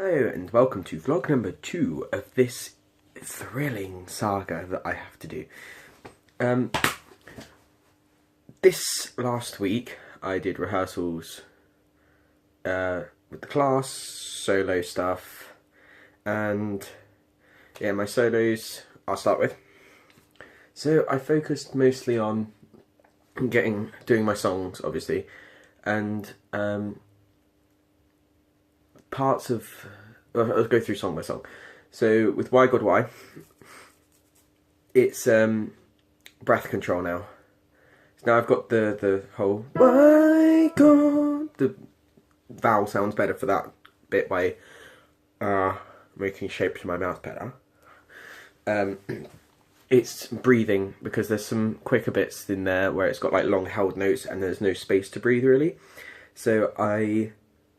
Hello and welcome to vlog number 2 of this thrilling saga that I have to do. This last week I did rehearsals with the class, solo stuff, and yeah, my solos I'll start with. So I focused mostly on doing my songs, obviously, and parts of, I'll go through song by song. So with Why God Why, it's breath control now. So now I've got the whole Why God, the vowel sounds better for that bit by making shape to my mouth better. It's breathing, because there's some quicker bits in there where it's got like long held notes and there's no space to breathe really. So I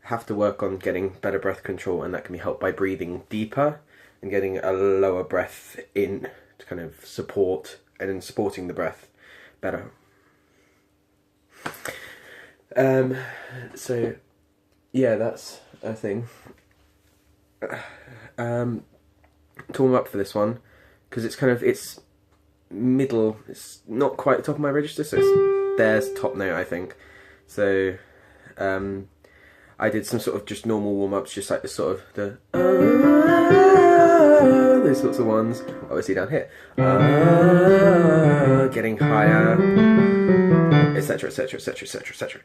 have to work on getting better breath control, and that can be helped by breathing deeper and getting a lower breath in to kind of support, and then supporting the breath better. So yeah, that's a thing. Torn up for this one because it's middle, it's not quite the top of my register, so there's top note, I think. So I did some sort of just normal warm-ups, just like the sort of those sorts of ones, obviously down here, getting higher, etc, etc, etc, etc, etc.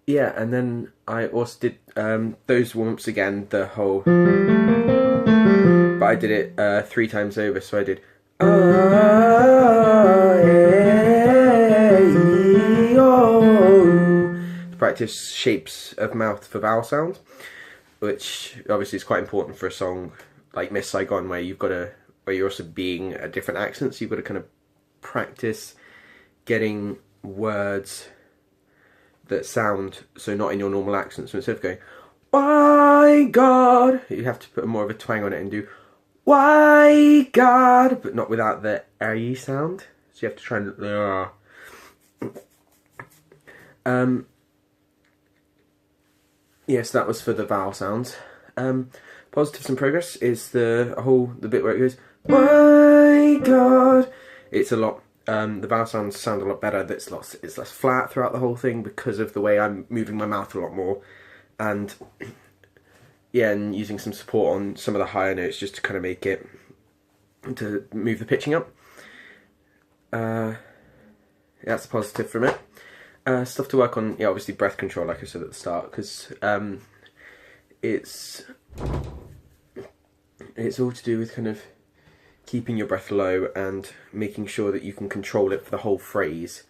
Yeah, and then I also did those warm-ups again, the whole, but I did it 3 times over, so I did to practice shapes of mouth for vowel sound, which obviously is quite important for a song like Miss Saigon, where where you're also being a different accent, so you've got to kind of practice getting words that sound so not in your normal accent. So instead of going why God, you have to put more of a twang on it and do why God, but not without the R sound. So you have to try and yes, that was for the vowel sounds. Positives and progress is the bit where it goes my God. It's a lot. The vowel sounds sound a lot better. It's less flat throughout the whole thing because of the way I'm moving my mouth a lot more, and yeah, and using some support on some of the higher notes just to kind of make it, to move the pitching up. That's a positive from it. Stuff to work on, yeah, obviously breath control, like I said at the start, because it's all to do with kind of keeping your breath low and making sure that you can control it for the whole phrase.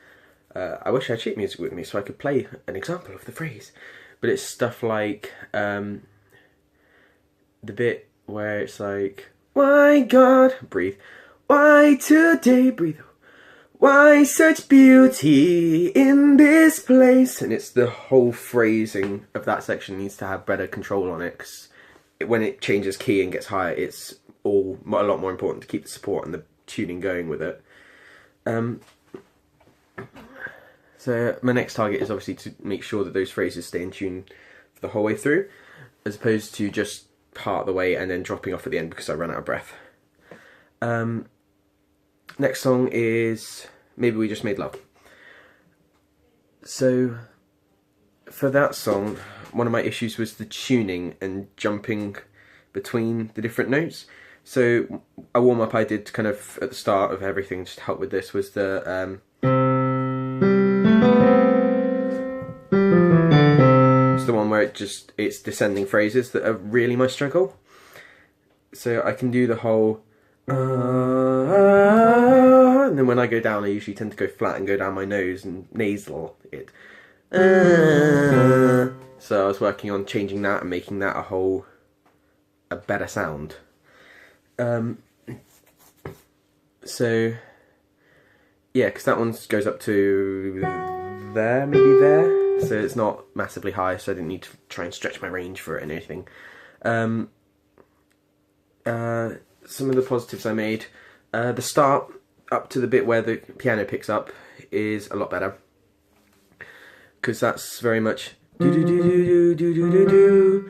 I wish I had sheet music with me so I could play an example of the phrase, but it's stuff like the bit where it's like, why God, breathe, why today, breathe, why such beauty in this place, and it's the whole phrasing of that section needs to have better control on it, because when it changes key and gets higher, it's all a lot more important to keep the support and the tuning going with it. So my next target is obviously to make sure that those phrases stay in tune for the whole way through, as opposed to just part of the way and then dropping off at the end because I ran out of breath. Next song is Maybe We Just Made Love. So for that song, one of my issues was the tuning and jumping between the different notes. So a warm-up I did kind of at the start of everything just to help with this was the it's the one where it's descending phrases that are really my struggle. So I can do the whole and then when I go down I usually tend to go flat and go down my nose and nasal it. So I was working on changing that and making that a better sound. So yeah, because that one goes up to there, maybe there, so it's not massively high, so I didn't need to try and stretch my range for it and anything. Some of the positives I made, the start up to the bit where the piano picks up is a lot better, because that's very much do do do do do do do do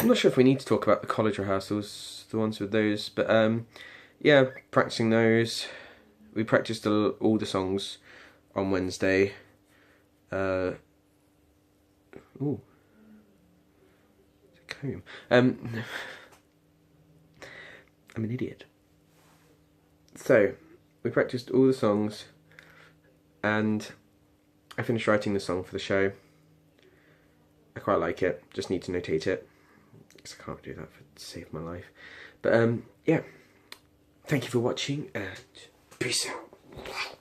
I'm not sure if we need to talk about the college rehearsals, the ones with those, but yeah, practicing those. We practiced all the songs on Wednesday. Ooh, it's a comb. I'm an idiot. So we practiced all the songs, and I finished writing the song for the show. I quite like it. Just need to notate it because I can't do that to save my life. But yeah, thank you for watching, and peace out.